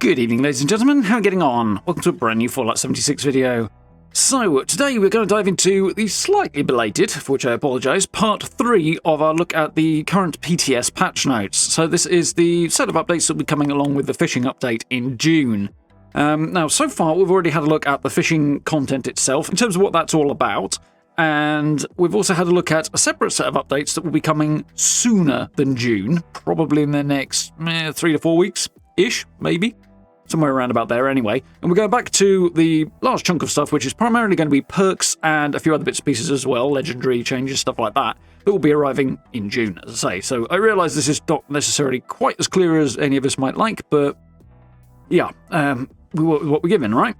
Good evening, ladies and gentlemen. How are you getting on? Welcome to a brand new Fallout 76 video. So, today we're going to dive into the slightly belated, for which I apologise, part 3 of our look at the current PTS patch notes. So this is the set of updates that will be coming along with the fishing update in June. Now, so far we've already had a look at the fishing content itself, in terms of what that's all about, and we've also had a look at a separate set of updates that will be coming sooner than June, probably in the next 3 to 4 weeks-ish, maybe. Somewhere around about there anyway. And we're going back to the last chunk of stuff, which is primarily going to be perks and a few other bits and pieces as well, legendary changes, stuff like that will be arriving in June, as I say. So I realise this is not necessarily quite as clear as any of us might like, but yeah, what we're given, right?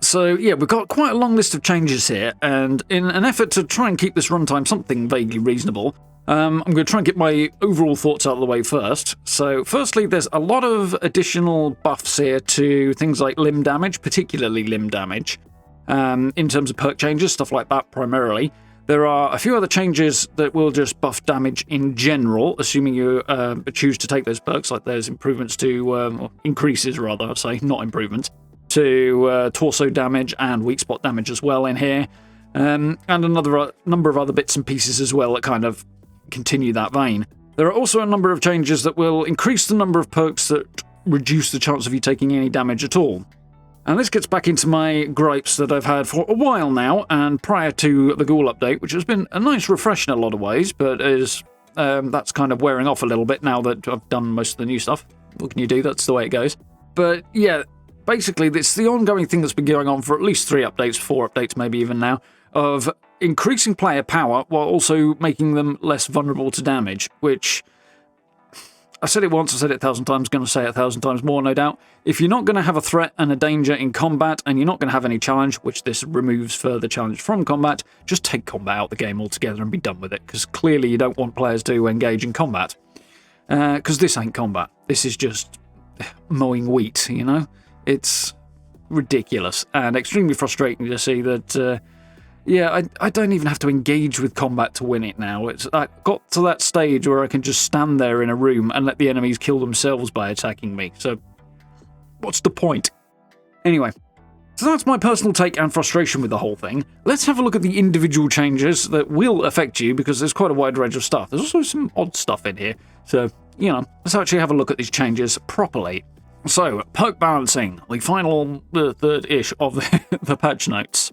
So yeah, we've got quite a long list of changes here, and in an effort to try and keep this runtime something vaguely reasonable, I'm going to try and get my overall thoughts out of the way first. So firstly, there's a lot of additional buffs here to things like limb damage, particularly limb damage, in terms of perk changes, stuff like that primarily. There are a few other changes that will just buff damage in general, assuming you choose to take those perks, like there's improvements to, or increases rather, I'd say, not improvements, to torso damage and weak spot damage as well in here, and another number of other bits and pieces as well that kind of continue that vein. There are also a number of changes that will increase the number of perks that reduce the chance of you taking any damage at all. And this gets back into my gripes that I've had for a while now, and prior to the Ghoul update, which has been a nice refresh in a lot of ways, but is that's kind of wearing off a little bit now that I've done most of the new stuff. What can you do? That's the way it goes. But yeah, basically it's the ongoing thing that's been going on for at least 3 updates, 4 updates maybe even now, of increasing player power while also making them less vulnerable to damage, which I said it once, I said it 1,000 times, going to say it 1,000 times more, no doubt. If you're not going to have a threat and a danger in combat, and you're not going to have any challenge, which this removes further challenge from combat, just take combat out the game altogether and be done with it, because clearly you don't want players to engage in combat. Because this ain't combat. This is just mowing wheat, you know? It's ridiculous and extremely frustrating to see that yeah, I don't even have to engage with combat to win it now. I got to that stage where I can just stand there in a room and let the enemies kill themselves by attacking me. So, what's the point? Anyway, so that's my personal take and frustration with the whole thing. Let's have a look at the individual changes that will affect you, because there's quite a wide range of stuff. There's also some odd stuff in here. So, you know, let's actually have a look at these changes properly. So, perk balancing, the final third-ish of the patch notes.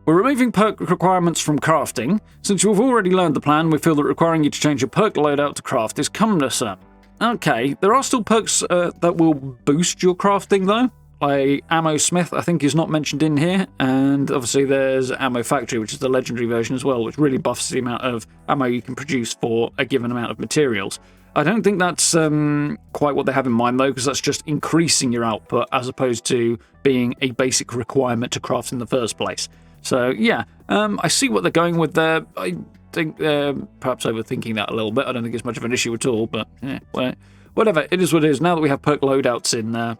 We're removing perk requirements from crafting. Since you've already learned the plan, we feel that requiring you to change your perk loadout to craft is cumbersome. Okay, there are still perks that will boost your crafting though. Like Ammo Smith, I think, is not mentioned in here, and obviously there's Ammo Factory, which is the legendary version as well, which really buffs the amount of ammo you can produce for a given amount of materials. I don't think that's quite what they have in mind though, because that's just increasing your output as opposed to being a basic requirement to craft in the first place. So, yeah, I see what they're going with there. I think they're perhaps overthinking that a little bit. I don't think it's much of an issue at all, but yeah, well, whatever. It is what it is. Now that we have perk loadouts in there,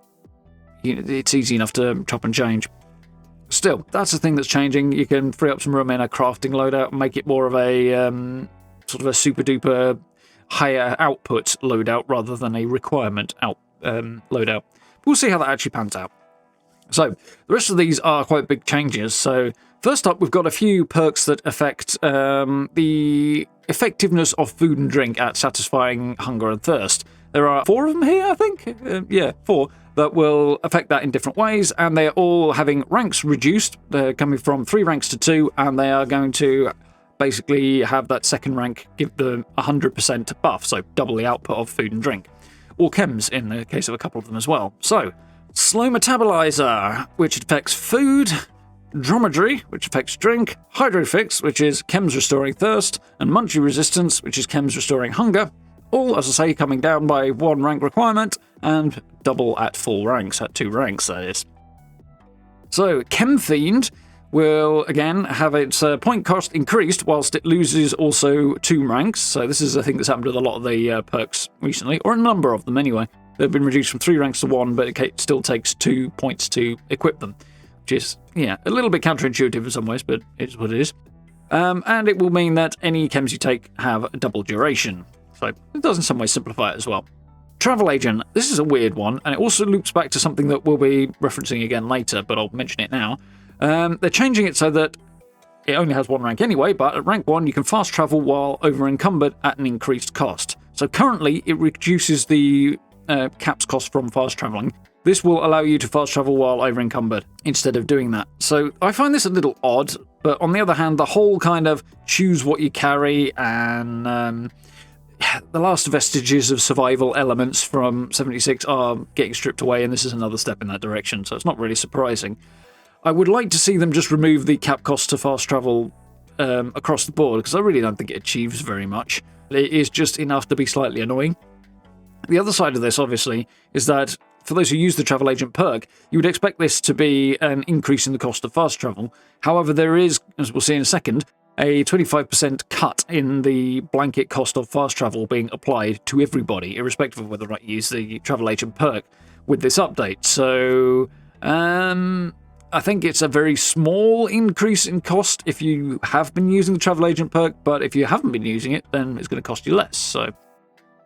it's easy enough to chop and change. Still, that's the thing that's changing. You can free up some room in a crafting loadout and make it more of a sort of a super-duper higher output loadout rather than a requirement loadout. We'll see how that actually pans out. So, the rest of these are quite big changes. So, first up, we've got a few perks that affect the effectiveness of food and drink at satisfying hunger and thirst. There are 4 of them here, I think? Yeah, 4, that will affect that in different ways, and they are all having ranks reduced. They're coming from 3 ranks to 2, and they are going to basically have that second rank give them 100% buff, so double the output of food and drink. Or chems in the case of a couple of them as well. So, Slow Metabolizer, which affects food, Dromedary, which affects drink, Hydrofix, which is chems restoring thirst, and Munchie Resistance, which is chems restoring hunger, all, as I say, coming down by 1 rank requirement, and double at full ranks, at 2 ranks, that is. So, Chem Fiend will, again, have its point cost increased, whilst it loses also 2 ranks, so this is a thing that's happened with a lot of the perks recently, or a number of them anyway. They've been reduced from 3 ranks to 1, but it still takes 2 points to equip them, which is, yeah, a little bit counterintuitive in some ways, but it is what it is. And it will mean that any chems you take have a double duration, so it does in some ways simplify it as well. Travel Agent. This is a weird one, and it also loops back to something that we'll be referencing again later, but I'll mention it now. They're changing it so that it only has 1 rank anyway, but at rank 1 you can fast travel while over-encumbered at an increased cost. So currently it reduces the caps cost from fast traveling. This will allow you to fast travel while over-encumbered instead of doing that. So I find this a little odd, but on the other hand, the whole kind of choose what you carry and the last vestiges of survival elements from 76 are getting stripped away, and this is another step in that direction, so it's not really surprising. I would like to see them just remove the cap cost to fast travel across the board, because I really don't think it achieves very much. It is just enough to be slightly annoying. The other side of this, obviously, is that for those who use the Travel Agent perk, you would expect this to be an increase in the cost of fast travel. However, there is, as we'll see in a second, a 25% cut in the blanket cost of fast travel being applied to everybody, irrespective of whether or not you use the Travel Agent perk with this update. So, I think it's a very small increase in cost if you have been using the Travel Agent perk, but if you haven't been using it, then it's going to cost you less. So,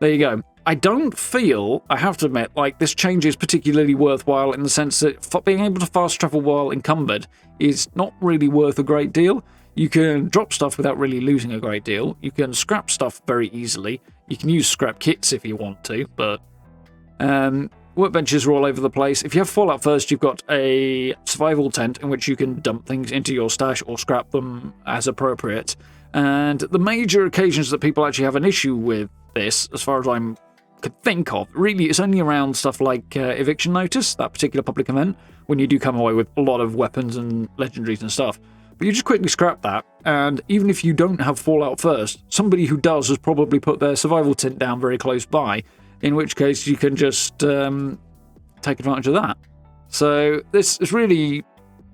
there you go. I don't feel, I have to admit, like this change is particularly worthwhile in the sense that being able to fast travel while encumbered is not really worth a great deal. You can drop stuff without really losing a great deal. You can scrap stuff very easily. You can use scrap kits if you want to, but workbenches are all over the place. If you have Fallout First, you've got a survival tent in which you can dump things into your stash or scrap them as appropriate. And the major occasions that people actually have an issue with this, as far as I could think of, really it's only around stuff like Eviction Notice, that particular public event, when you do come away with a lot of weapons and legendaries and stuff. But you just quickly scrap that, and even if you don't have Fallout First, somebody who does has probably put their survival tent down very close by, in which case you can just take advantage of that. So this is really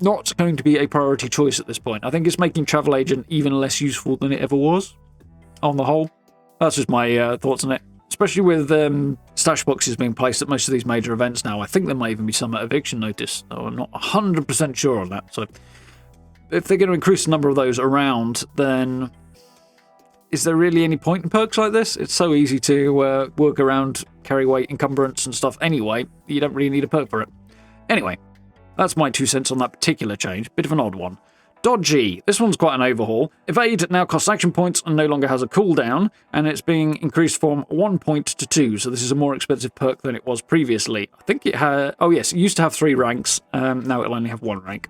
not going to be a priority choice at this point. I think it's making Travel Agent even less useful than it ever was, on the whole. That's just my thoughts on it. Especially with stash boxes being placed at most of these major events now. I think there might even be some at Eviction Notice, though I'm not 100% sure on that. So if they're going to increase the number of those around, then is there really any point in perks like this? It's so easy to work around carry weight, encumbrance and stuff anyway. You don't really need a perk for it. Anyway, that's my 2 cents on that particular change. Bit of an odd one. Dodgy. This one's quite an overhaul. Evade now costs action points and no longer has a cooldown, and it's being increased from 1 point to 2, so this is a more expensive perk than it was previously. I think it had... Oh yes, it used to have 3 ranks, now it'll only have 1 rank.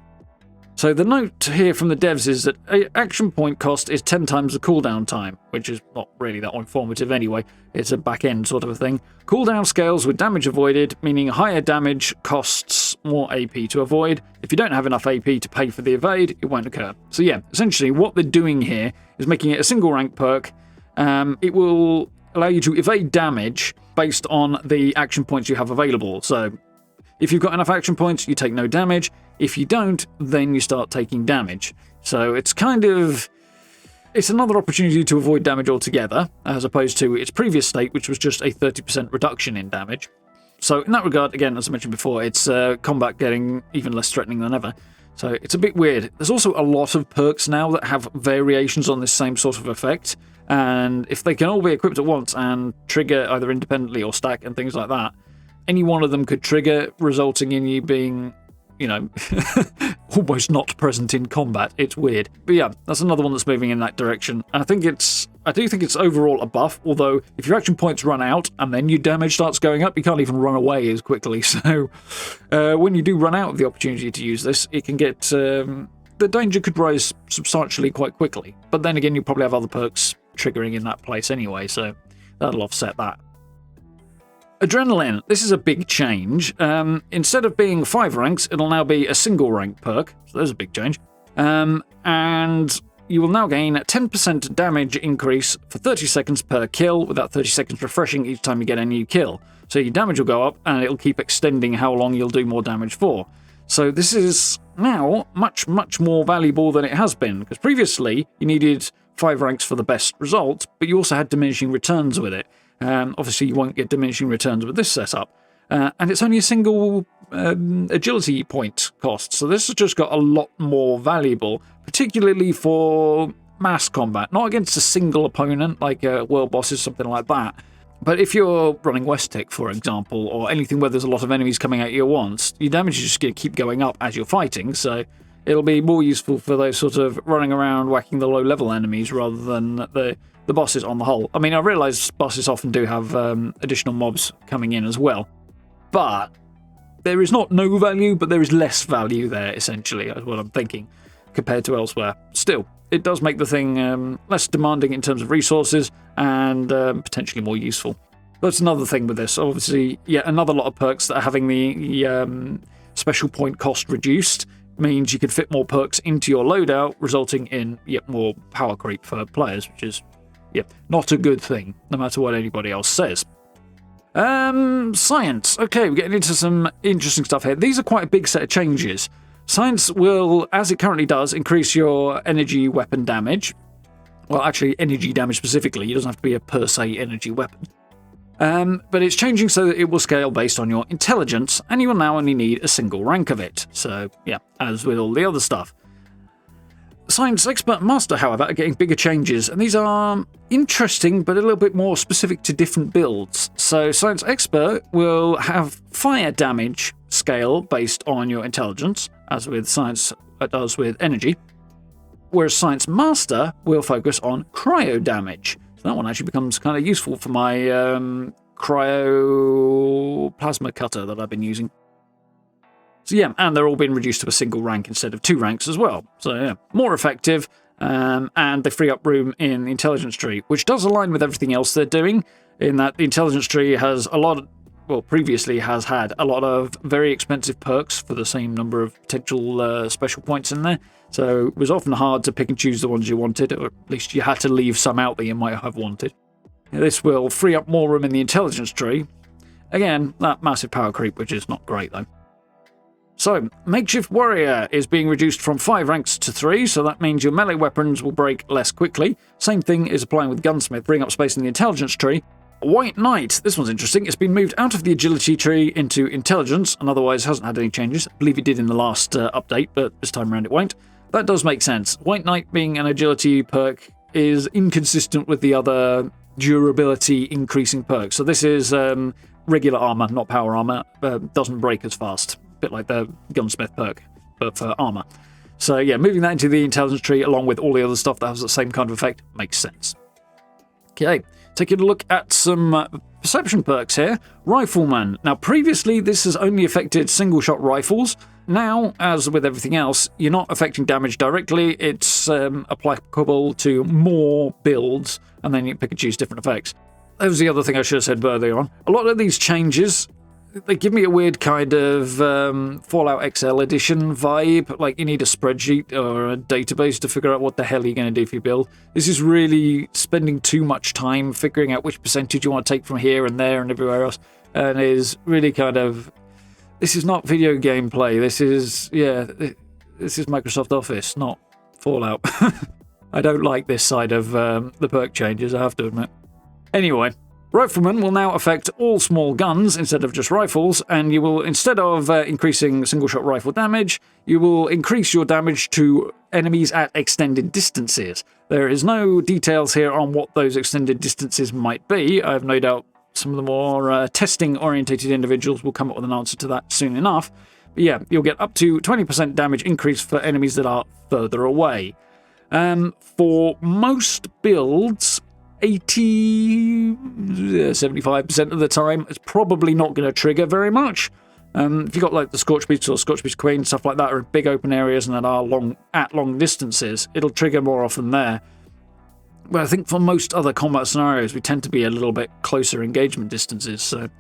So the note here from the devs is that action point cost is 10 times the cooldown time, which is not really that informative anyway. It's a back-end sort of a thing. Cooldown scales with damage avoided, meaning higher damage costs more AP to avoid. If you don't have enough AP to pay for the evade, it won't occur. So yeah, essentially what they're doing here is making it a single rank perk. It will allow you to evade damage based on the action points you have available. So if you've got enough action points, you take no damage. If you don't, then you start taking damage. So it's kind of... It's another opportunity to avoid damage altogether, as opposed to its previous state, which was just a 30% reduction in damage. So in that regard, again, as I mentioned before, it's combat getting even less threatening than ever. So it's a bit weird. There's also a lot of perks now that have variations on this same sort of effect. And if they can all be equipped at once and trigger either independently or stack and things like that, any one of them could trigger, resulting in you being, you know, almost not present in combat. It's weird. But yeah, that's another one that's moving in that direction. And I do think it's overall a buff, although if your action points run out and then your damage starts going up, you can't even run away as quickly. So when you do run out of the opportunity to use this, it can get... the danger could rise substantially quite quickly. But then again, you probably have other perks triggering in that place anyway, so that'll offset that. Adrenaline. This is a big change. Instead of being 5 ranks, it'll now be a single rank perk. So there's a big change. And you will now gain a 10% damage increase for 30 seconds per kill, with that 30 seconds refreshing each time you get a new kill. So your damage will go up, and it'll keep extending how long you'll do more damage for. So this is now much, much more valuable than it has been, because previously you needed 5 ranks for the best result, but you also had diminishing returns with it. Obviously, you won't get diminishing returns with this setup. And it's only a single agility point cost. So this has just got a lot more valuable, particularly for mass combat. Not against a single opponent, like world bosses, something like that. But if you're running West Tech, for example, or anything where there's a lot of enemies coming at you at once, your damage is just going to keep going up as you're fighting, so it'll be more useful for those sort of running around whacking the low-level enemies rather than the bosses on the whole. I mean, I realise bosses often do have additional mobs coming in as well, but there is not no value, but there is less value there, essentially, is what I'm thinking, compared to elsewhere. Still, it does make the thing less demanding in terms of resources and potentially more useful. That's another thing with this. Obviously, yeah, another lot of perks that are having the special point cost reduced means you can fit more perks into your loadout, resulting in more power creep for players, which is not a good thing, no matter what anybody else says. Science. Okay, we're getting into some interesting stuff here. These are quite a big set of changes. Science will, as it currently does, increase your energy weapon damage. Well, actually, energy damage specifically. It doesn't have to be a per se energy weapon. But it's changing so that it will scale based on your intelligence, and you will now only need a single rank of it. So, yeah, as with all the other stuff. Science Expert and Master, however, are getting bigger changes, and these are interesting, but a little bit more specific to different builds. So, Science Expert will have fire damage scale based on your intelligence, as with Science does with energy, whereas Science Master will focus on cryo damage. So that one actually becomes kind of useful for my cryo plasma cutter that I've been using. So yeah, and they're all being reduced to a single rank instead of 2 ranks as well. So yeah, more effective, and they free up room in the intelligence tree, which does align with everything else they're doing, in that the intelligence tree has previously has had a lot of very expensive perks for the same number of potential special points in there. So it was often hard to pick and choose the ones you wanted, or at least you had to leave some out that you might have wanted. This will free up more room in the intelligence tree. Again, that massive power creep, which is not great though. So, Makeshift Warrior is being reduced from 5 ranks to 3, so that means your melee weapons will break less quickly. Same thing is applying with Gunsmith, bring up space in the intelligence tree. White Knight, this one's interesting. It's been moved out of the agility tree into intelligence, and otherwise hasn't had any changes. I believe it did in the last update, but this time around it won't. That does make sense. White Knight being an agility perk is inconsistent with the other durability increasing perks. So this is regular armor, not power armor. Doesn't break as fast. Bit like the Gunsmith perk, but for armor. So yeah, moving that into the intelligence tree along with all the other stuff that has the same kind of effect makes sense. Okay, taking a look at some perception perks here. Rifleman. Now previously this has only affected single shot rifles. Now, as with everything else, you're not affecting damage directly. It's applicable to more builds, and then you pick and choose different effects. That was the other thing I should have said earlier on. A lot of these changes, they give me a weird kind of Fallout XL edition vibe, like you need a spreadsheet or a database to figure out what the hell you're going to do for your build. This is really spending too much time figuring out which percentage you want to take from here and there and everywhere else, and is really kind of... This is not video game play. This is Microsoft Office, not Fallout. I don't like this side of the perk changes, I have to admit. Anyway, Rifleman will now affect all small guns instead of just rifles, and you will, instead of increasing single-shot rifle damage, you will increase your damage to enemies at extended distances. There is no details here on what those extended distances might be. I have no doubt some of the more testing-orientated individuals will come up with an answer to that soon enough. But yeah, you'll get up to 20% damage increase for enemies that are further away. For most builds, 75% of the time, it's probably not going to trigger very much. If you've got like the Scorch Beast or Scorch Beast Queen, stuff like that, or big open areas and that are long distances, it'll trigger more often there. But I think for most other combat scenarios, we tend to be a little bit closer engagement distances, so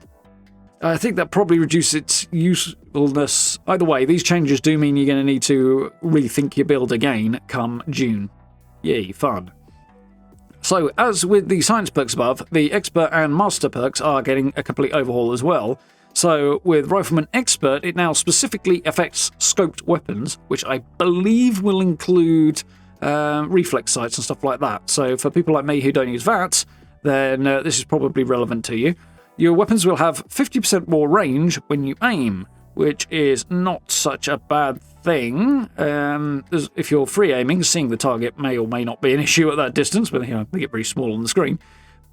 I think that probably reduces its usefulness. Either way, these changes do mean you're going to need to rethink your build again come June. Yay, fun. So, as with the science perks above, the expert and master perks are getting a complete overhaul as well. So, with Rifleman Expert, it now specifically affects scoped weapons, which I believe will include reflex sights and stuff like that. So, for people like me who don't use VATs, then this is probably relevant to you. Your weapons will have 50% more range when you aim, which is not such a bad thing. If you're free aiming, seeing the target may or may not be an issue at that distance, but you know, they get pretty small on the screen.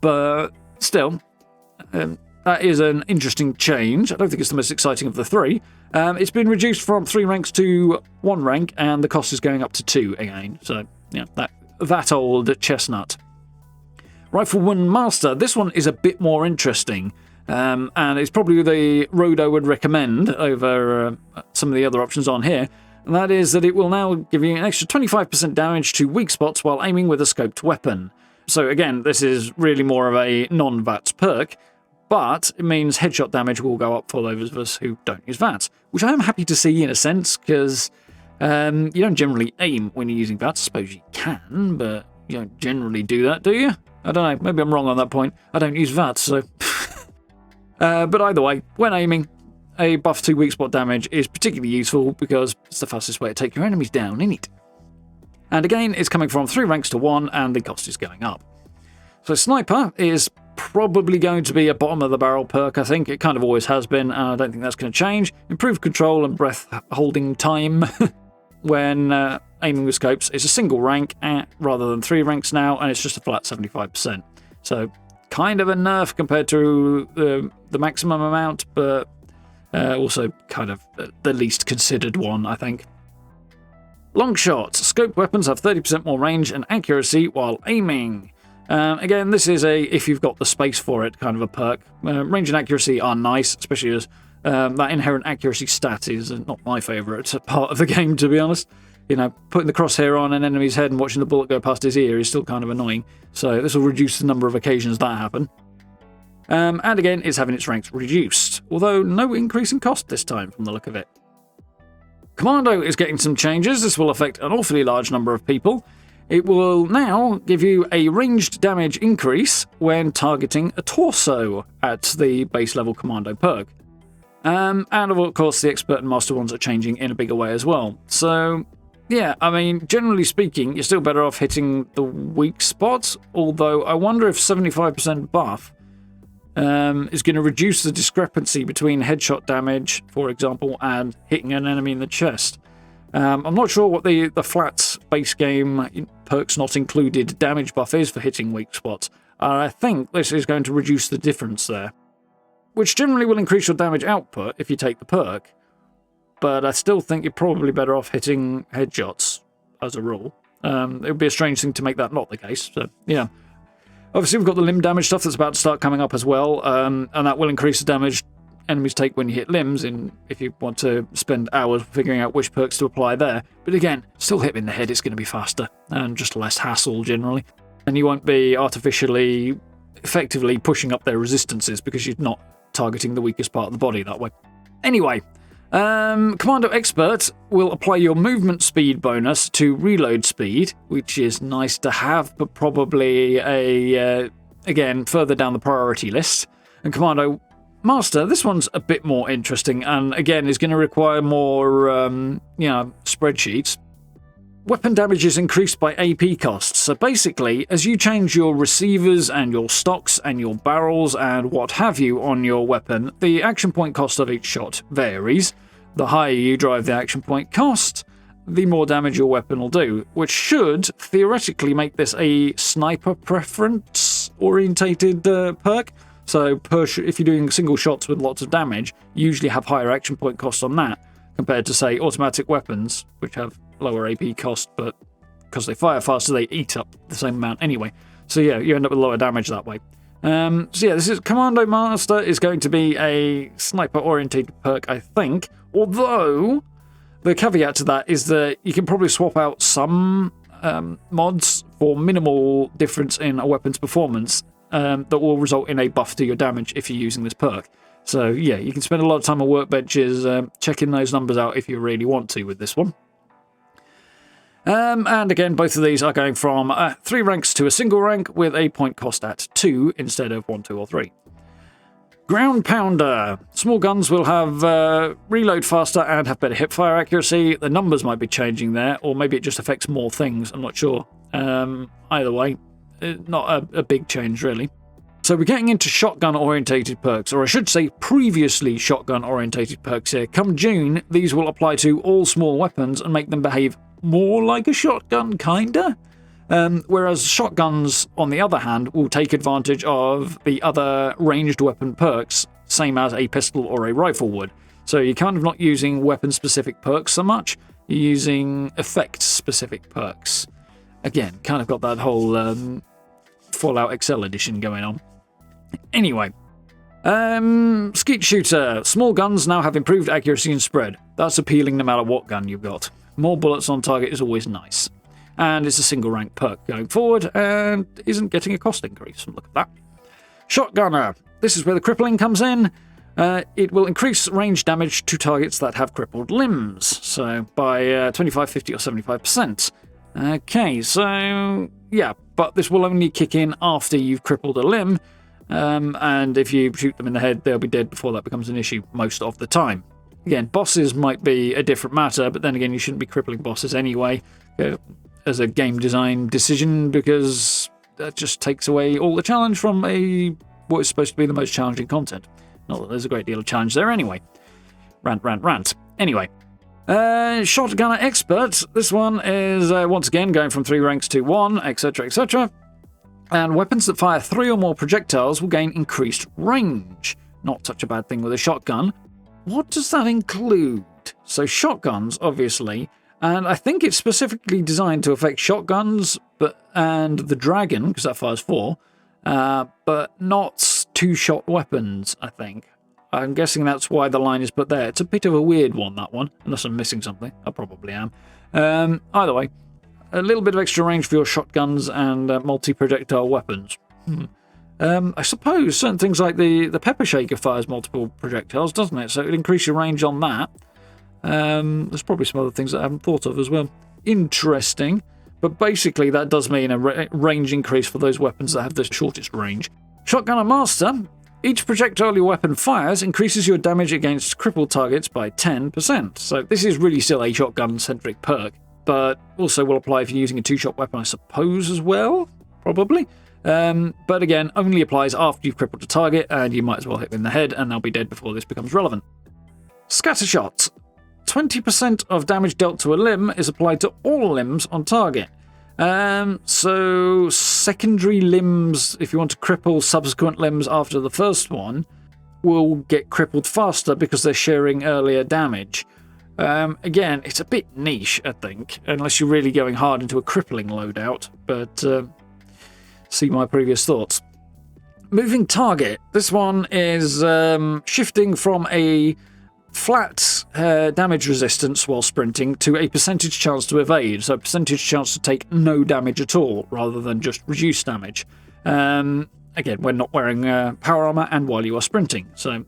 But still, That is an interesting change. I don't think it's the most exciting of the three. It's been reduced from 3 ranks to 1 rank, and the cost is going up to 2 again. So, yeah, that old chestnut. Rifleman Master. This one is a bit more interesting, and it's probably the road I would recommend over some of the other options on here. And that is that it will now give you an extra 25% damage to weak spots while aiming with a scoped weapon. So again, this is really more of a non-VATS perk, but it means headshot damage will go up for those of us who don't use VATS, which I am happy to see in a sense, because you don't generally aim when you're using VATS. I suppose you can, but you don't generally do that, do you? I don't know, maybe I'm wrong on that point. I don't use VATS, so... but either way, when aiming, a buff to weak spot damage is particularly useful because it's the fastest way to take your enemies down, innit? And again, it's coming from 3 ranks to 1, and the cost is going up. So Sniper is probably going to be a bottom of the barrel perk, I think. It kind of always has been, and I don't think that's going to change. Improved control and breath holding time when aiming with scopes. It's a single rank rather than 3 ranks now, and it's just a flat 75%. So kind of a nerf compared to the maximum amount, but also kind of the least considered one, I think. Long shots. Scoped weapons have 30% more range and accuracy while aiming. Again, this is if you've got the space for it, kind of a perk. Range and accuracy are nice, especially as that inherent accuracy stat is not my favourite part of the game, to be honest. You know, putting the crosshair on an enemy's head and watching the bullet go past his ear is still kind of annoying. So this will reduce the number of occasions that happen. And again, it's having its ranks reduced, although no increase in cost this time from the look of it. Commando is getting some changes. This will affect an awfully large number of people. It will now give you a ranged damage increase when targeting a torso at the base level Commando perk. And of course, the Expert and Master ones are changing in a bigger way as well. So, yeah, I mean, generally speaking, you're still better off hitting the weak spots, although I wonder if 75% buff is going to reduce the discrepancy between headshot damage, for example, and hitting an enemy in the chest. I'm not sure what the flat base game perks not included damage buff is for hitting weak spots. I think this is going to reduce the difference there, which generally will increase your damage output if you take the perk, but I still think you're probably better off hitting headshots as a rule. It would be a strange thing to make that not the case, so yeah. Obviously, we've got the limb damage stuff that's about to start coming up as well, and that will increase the damage enemies take when you hit limbs, if you want to spend hours figuring out which perks to apply there. But again, still hit in the head, it's going to be faster, and just less hassle generally. And you won't be artificially, effectively pushing up their resistances because you're not targeting the weakest part of the body that way. Anyway, Commando Expert will apply your movement speed bonus to reload speed, which is nice to have, but probably again, further down the priority list. And Commando Master, this one's a bit more interesting, and again, is going to require more, spreadsheets. Weapon damage is increased by AP costs. So basically, as you change your receivers and your stocks and your barrels and what have you on your weapon, the action point cost of each shot varies. The higher you drive the action point cost, the more damage your weapon will do, which should theoretically make this a sniper preference-orientated perk. So if you're doing single shots with lots of damage, you usually have higher action point costs on that, compared to, say, automatic weapons, which have lower AP cost, but because they fire faster, they eat up the same amount anyway. So yeah, you end up with lower damage that way. So yeah, this is Commando Master is going to be a sniper-orientated perk, I think. Although, the caveat to that is that you can probably swap out some mods for minimal difference in a weapon's performance that will result in a buff to your damage if you're using this perk. So yeah, you can spend a lot of time on workbenches checking those numbers out if you really want to with this one. And again, both of these are going from 3 ranks to a single rank with a point cost at 2 instead of 1, 2, or 3. Ground Pounder. Small guns will have reload faster and have better hipfire accuracy. The numbers might be changing there, or maybe it just affects more things. I'm not sure. Either way, not a big change, really. So we're getting into shotgun-orientated perks, or I should say previously shotgun-orientated perks here. Come June, these will apply to all small weapons and make them behave more like a shotgun, kinda? Whereas shotguns, on the other hand, will take advantage of the other ranged weapon perks, same as a pistol or a rifle would. So you're kind of not using weapon-specific perks so much, you're using effect-specific perks. Again, kind of got that whole Fallout XL edition going on. Anyway, skeet shooter. Small guns now have improved accuracy and spread. That's appealing no matter what gun you've got. More bullets on target is always nice. And it's a single rank perk going forward and isn't getting a cost increase. Look at that. Shotgunner. This is where the crippling comes in. It will increase range damage to targets that have crippled limbs. So by 25, 50 or 75%. Okay, so yeah, but this will only kick in after you've crippled a limb. And if you shoot them in the head, they'll be dead before that becomes an issue most of the time. Again, bosses might be a different matter, but then again, you shouldn't be crippling bosses anyway as a game design decision, because that just takes away all the challenge from what is supposed to be the most challenging content. Not that there's a great deal of challenge there anyway. Rant. Anyway. Shotgunner Expert. This one is, once again, going from 3 ranks to 1, etc., etc. And weapons that fire 3 or more projectiles will gain increased range. Not such a bad thing with a shotgun. What does that include? So shotguns, obviously, and I think it's specifically designed to affect shotguns and the dragon, because that fires 4, but not 2-shot weapons, I think. I'm guessing that's why the line is put there. It's a bit of a weird one, that one, unless I'm missing something. I probably am. Either way, a little bit of extra range for your shotguns and multi-projectile weapons. I suppose certain things like the pepper shaker fires multiple projectiles, doesn't it? So it would increase your range on that. There's probably some other things that I haven't thought of as well. Interesting. But basically that does mean a range increase for those weapons that have the shortest range. Shotgunner Master. Each projectile your weapon fires increases your damage against crippled targets by 10%. So this is really still a shotgun-centric perk, but also will apply if you're using a 2-shot weapon, I suppose, as well? Probably. But again, only applies after you've crippled a target, and you might as well hit them in the head, and they'll be dead before this becomes relevant. Scattershot. 20% of damage dealt to a limb is applied to all limbs on target. So secondary limbs, if you want to cripple subsequent limbs after the first one, will get crippled faster because they're sharing earlier damage. Again, it's a bit niche, I think, unless you're really going hard into a crippling loadout, but see my previous thoughts. Moving target. This one is shifting from a flat damage resistance while sprinting to a percentage chance to evade, so a percentage chance to take no damage at all rather than just reduced damage. Again, when not wearing power armor and while you are sprinting. So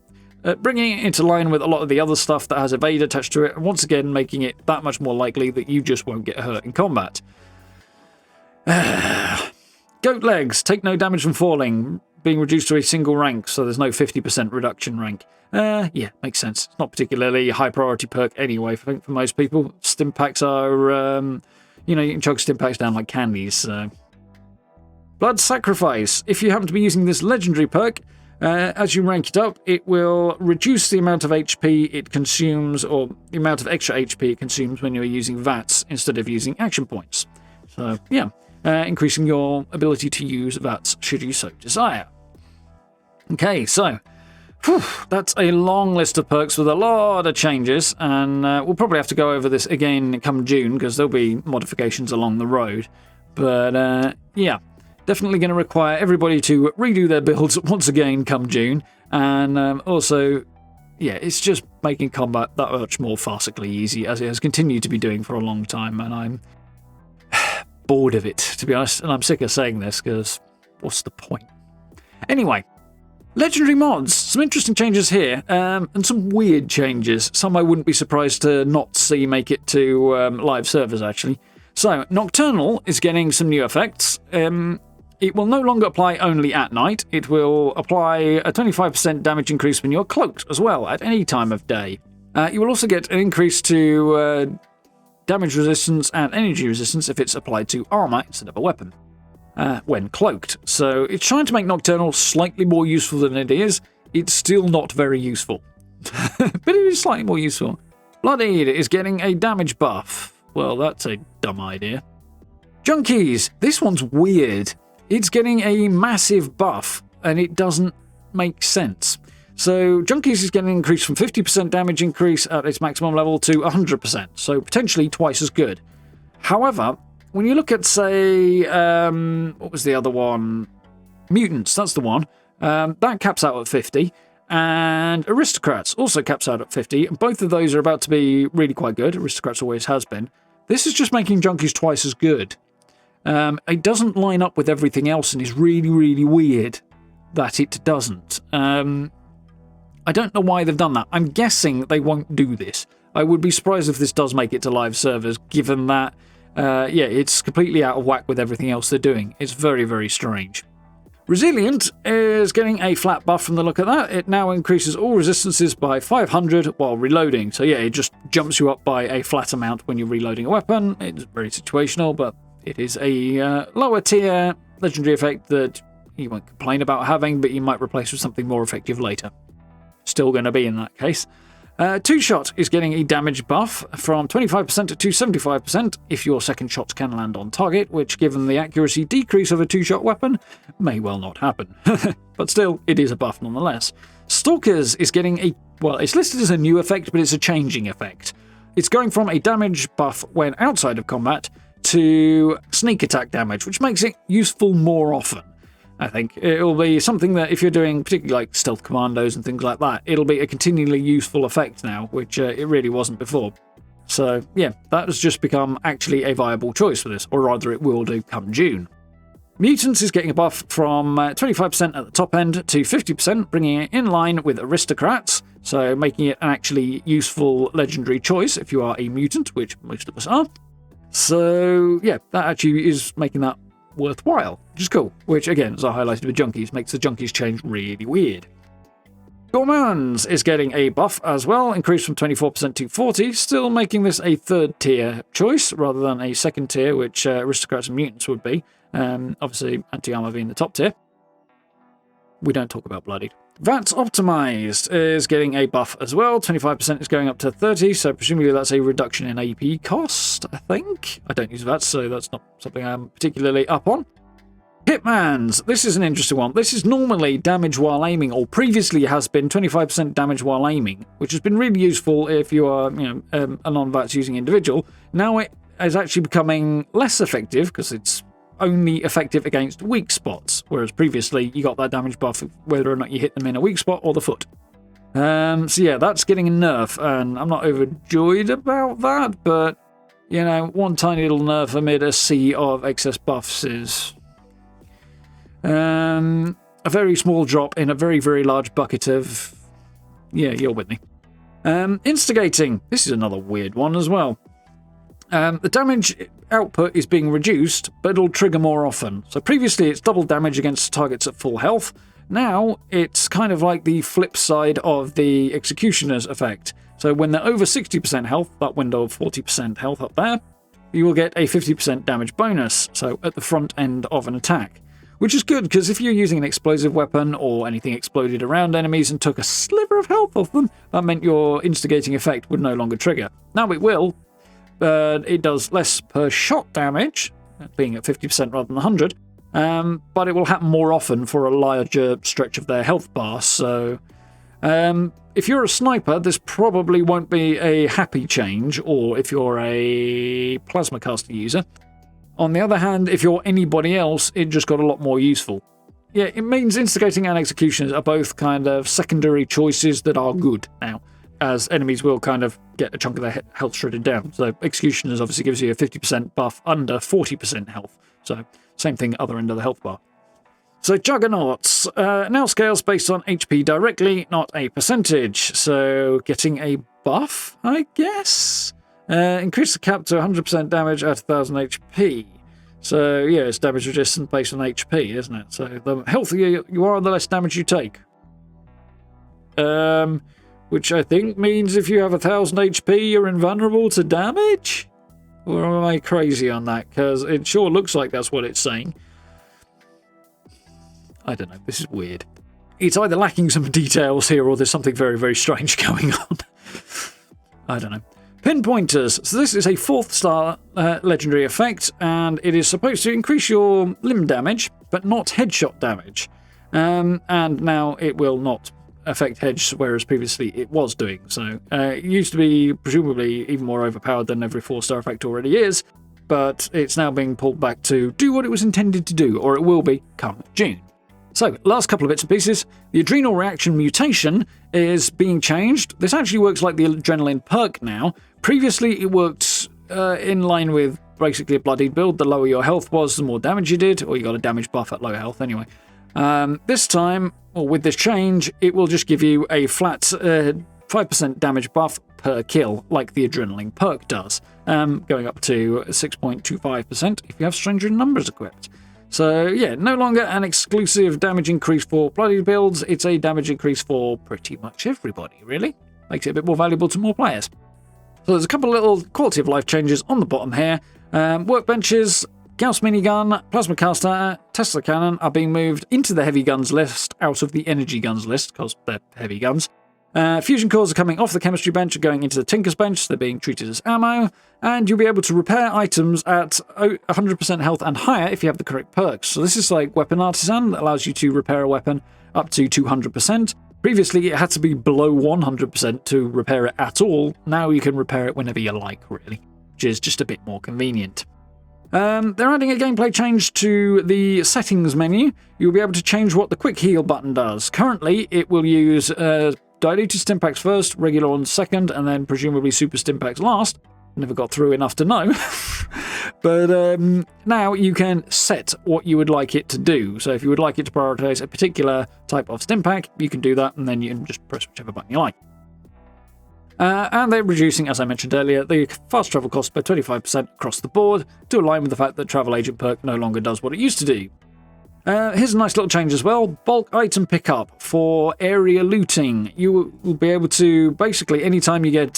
bringing it into line with a lot of the other stuff that has evade attached to it, and once again making it that much more likely that you just won't get hurt in combat. Goat legs. Take no damage from falling, being reduced to a single rank, so there's no 50% reduction rank. Yeah, makes sense. It's not particularly a high priority perk anyway, I think, for most people. Stim packs are, you can chug stim packs down like candies. So. Blood Sacrifice. If you happen to be using this legendary perk, as you rank it up, it will reduce the amount of HP it consumes, or the amount of extra HP it consumes when you're using VATs instead of using action points. So, yeah, increasing your ability to use VATs should you so desire. Okay, so that's a long list of perks with a lot of changes, and we'll probably have to go over this again come June because there'll be modifications along the road. But yeah, definitely going to require everybody to redo their builds once again come June, and also, yeah, it's just making combat that much more farcically easy, as it has continued to be doing for a long time, and I'm bored of it, to be honest, and I'm sick of saying this because what's the point? Anyway. Legendary mods, some interesting changes here, and some weird changes. Some I wouldn't be surprised to not see make it to live servers, actually. So, Nocturnal is getting some new effects. It will no longer apply only at night. It will apply a 25% damage increase when you're cloaked as well, at any time of day. You will also get an increase to damage resistance and energy resistance if it's applied to armor instead of a weapon. When cloaked. So it's trying to make Nocturnal slightly more useful than it is. It's still not very useful. But it is slightly more useful. Bloodied is getting a damage buff. Well, that's a dumb idea. Junkies, this one's weird. It's getting a massive buff, and it doesn't make sense. So Junkies is getting an increase from 50% damage increase at its maximum level to 100%, so potentially twice as good. However, when you look at, say, what was the other one? Mutants, that's the one. That caps out at 50, and Aristocrats also caps out at 50, and both of those are about to be really quite good. Aristocrats always has been. This is just making Junkies twice as good. It doesn't line up with everything else and is really, really weird that it doesn't. I don't know why they've done that. I'm guessing they won't do this. I would be surprised if this does make it to live servers, given that, yeah, it's completely out of whack with everything else they're doing. It's very, very strange. Resilient is getting a flat buff from the look of that. It now increases all resistances by 500 while reloading. So yeah, it just jumps you up by a flat amount when you're reloading a weapon. It's very situational, but it is a lower tier legendary effect that you won't complain about having, but you might replace with something more effective later. Still going to be in that case. Two-shot is getting a damage buff from 25% to 75% if your second shots can land on target, which, given the accuracy decrease of a two-shot weapon, may well not happen. But still, it is a buff nonetheless. Stalkers is getting a... well, it's listed as a new effect, but it's a changing effect. It's going from a damage buff when outside of combat to sneak attack damage, which makes it useful more often. I think it'll be something that if you're doing particularly like stealth commandos and things like that, it'll be a continually useful effect now, which it really wasn't before. So yeah, that has just become actually a viable choice for this, or rather it will do come June. Mutants is getting a buff from 25% at the top end to 50%, bringing it in line with Aristocrats, so making it an actually useful legendary choice if you are a mutant, which most of us are. So yeah, that actually is making that worthwhile, which is cool. Which, again, as I highlighted with Junkies, makes the Junkies change really weird. Gourmands is getting a buff as well, increased from 24% to 40%, still making this a third tier choice rather than a second tier, which Aristocrats and Mutants would be. Obviously, anti-armor being the top tier. We don't talk about bloodied. VATS Optimized is getting a buff as well. 25% is going up to 30%, so presumably that's a reduction in AP cost, I think. I don't use VATS, so that's not something I'm particularly up on. Hitman's. This is an interesting one. This is normally damage while aiming, or previously has been 25% damage while aiming, which has been really useful if you are, a non-VATS using individual. Now it is actually becoming less effective because it's only effective against weak spots, whereas previously you got that damage buff whether or not you hit them in a weak spot or the foot. So yeah, that's getting a nerf, and I'm not overjoyed about that, but, one tiny little nerf amid a sea of excess buffs is a very small drop in a very, very large bucket of... yeah, you're with me. Instigating. This is another weird one as well. The damage output is being reduced, but it'll trigger more often. So previously it's double damage against targets at full health. Now it's kind of like the flip side of the Executioner's effect. So when they're over 60% health, that window of 40% health up there, you will get a 50% damage bonus, so at the front end of an attack. Which is good, because if you're using an explosive weapon or anything exploded around enemies and took a sliver of health off them, that meant your instigating effect would no longer trigger. Now it will, but it does less per shot damage, being at 50% rather than 100, but it will happen more often for a larger stretch of their health bar, so if you're a sniper, this probably won't be a happy change, or if you're a plasma caster user. On the other hand, if you're anybody else, it just got a lot more useful. Yeah, it means Instigating and Executioners are both kind of secondary choices that are good now, as enemies will kind of get a chunk of their health shredded down. So Executioners obviously gives you a 50% buff under 40% health. So same thing, other end of the health bar. So Juggernauts now scales based on HP directly, not a percentage. So getting a buff, I guess? Increase the cap to 100% damage at 1000 HP. So yeah, it's damage resistant based on HP, isn't it? So the healthier you are, the less damage you take. Which I think means if you have 1000 HP, you're invulnerable to damage? Or am I crazy on that? Because it sure looks like that's what it's saying. I don't know, this is weird. It's either lacking some details here or there's something very, very strange going on. I don't know. Pinpointers. So this is a 4th star legendary effect, and it is supposed to increase your limb damage, but not headshot damage. And now it will not affect hedge, whereas previously it was doing so. It used to be presumably even more overpowered than every 4-star effect already is, but it's now being pulled back to do what it was intended to do, or it will be come June. So, last couple of bits and pieces. The adrenal reaction mutation is being changed. This actually works like the adrenaline perk now. Previously, it worked in line with basically a bloodied build. The lower your health was, the more damage you did, or you got a damage buff at low health anyway. This time, or with this change, it will just give you a flat 5% damage buff per kill, like the adrenaline perk does, going up to 6.25% if you have Stranger in Numbers equipped. So yeah, no longer an exclusive damage increase for bloody builds, it's a damage increase for pretty much everybody, really. Makes it a bit more valuable to more players. So there's a couple of little quality of life changes on the bottom here. Workbenches, Gauss minigun, plasma caster, Tesla cannon are being moved into the heavy guns list out of the energy guns list, because they're heavy guns. Fusion cores are coming off the chemistry bench and going into the Tinker's bench. They're being treated as ammo. And you'll be able to repair items at 100% health and higher if you have the correct perks. So this is like Weapon Artisan that allows you to repair a weapon up to 200%. Previously, it had to be below 100% to repair it at all. Now you can repair it whenever you like, really, which is just a bit more convenient. They're adding a gameplay change to the settings menu. You'll be able to change what the quick heal button does. Currently, it will use diluted stimpaks first, regular on second, and then presumably super stimpaks last. Never got through enough to know. But now you can set what you would like it to do. So if you would like it to prioritize a particular type of stimpak, you can do that, and then you can just press whichever button you like. And they're reducing, as I mentioned earlier, the fast travel cost by 25% across the board to align with the fact that Travel Agent perk no longer does what it used to do. Here's a nice little change as well. Bulk item pickup for area looting. You will be able to, basically, anytime you get,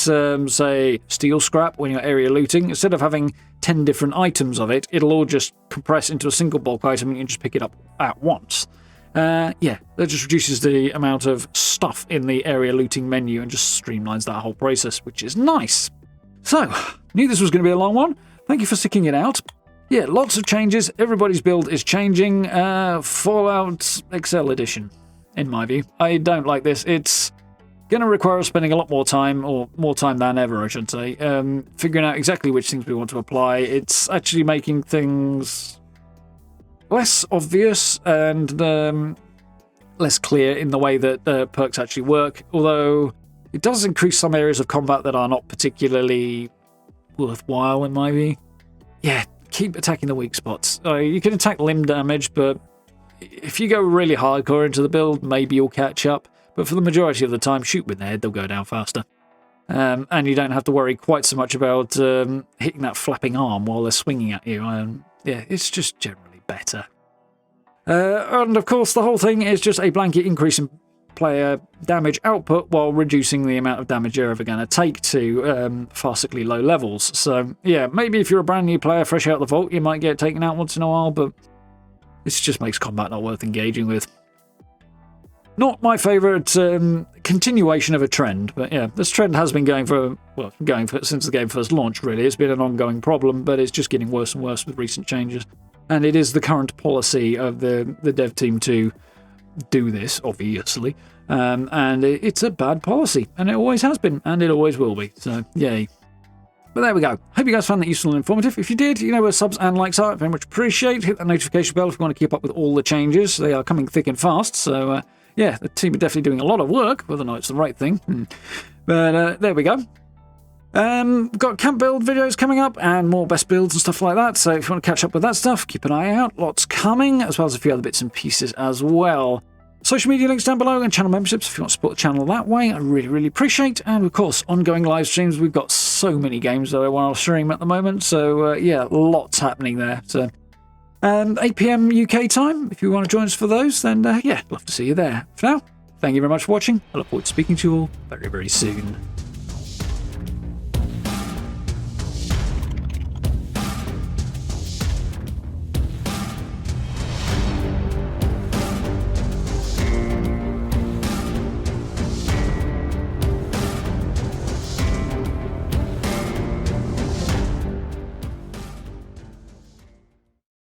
say, steel scrap when you're area looting, instead of having 10 different items of it, it'll all just compress into a single bulk item and you can just pick it up at once. Yeah, that just reduces the amount of stuff in the area looting menu and just streamlines that whole process, which is nice. So, knew this was going to be a long one. Thank you for sticking it out. Yeah, lots of changes. Everybody's build is changing. Fallout Excel Edition, in my view. I don't like this. It's going to require us spending a lot more time, or more time than ever, I should say, figuring out exactly which things we want to apply. It's actually making things less obvious and less clear in the way that perks actually work, although it does increase some areas of combat that are not particularly worthwhile, in my view. Yeah. Keep attacking the weak spots. You can attack limb damage, but if you go really hardcore into the build, maybe you'll catch up. But for the majority of the time, shoot with the head, they'll go down faster. And you don't have to worry quite so much about hitting that flapping arm while they're swinging at you. Yeah, it's just generally better. And of course, the whole thing is just a blanket increase in player damage output while reducing the amount of damage you're ever going to take to farcically low levels. So yeah, maybe if you're a brand new player fresh out of the vault, you might get taken out once in a while, but this just makes combat not worth engaging with. Not my favourite continuation of a trend, but yeah, this trend has been going since the game first launched, really. It's been an ongoing problem, but it's just getting worse and worse with recent changes. And it is the current policy of the dev team to do this, obviously, and it's a bad policy, and it always has been, and it always will be, so yay. But there we go. Hope you guys found that useful and informative. If you did, you know where subs and likes are. Very much appreciate. Hit that notification bell if you want to keep up with all the changes. They are coming thick and fast, so yeah, the team are definitely doing a lot of work, whether or not it's the right thing. But there we go. We've got camp build videos coming up and more best builds and stuff like that, so if you want to catch up with that stuff, keep an eye out. Lots coming, as well as a few other bits and pieces as well. Social media links down below and channel memberships if you want to support the channel that way. I really, really appreciate. And of course, ongoing live streams. We've got so many games that I want to stream at the moment, so yeah, lots happening there. So 8 PM UK time, if you want to join us for those, then yeah, love to see you there. For now, thank you very much for watching. I look forward to speaking to you all very, very soon.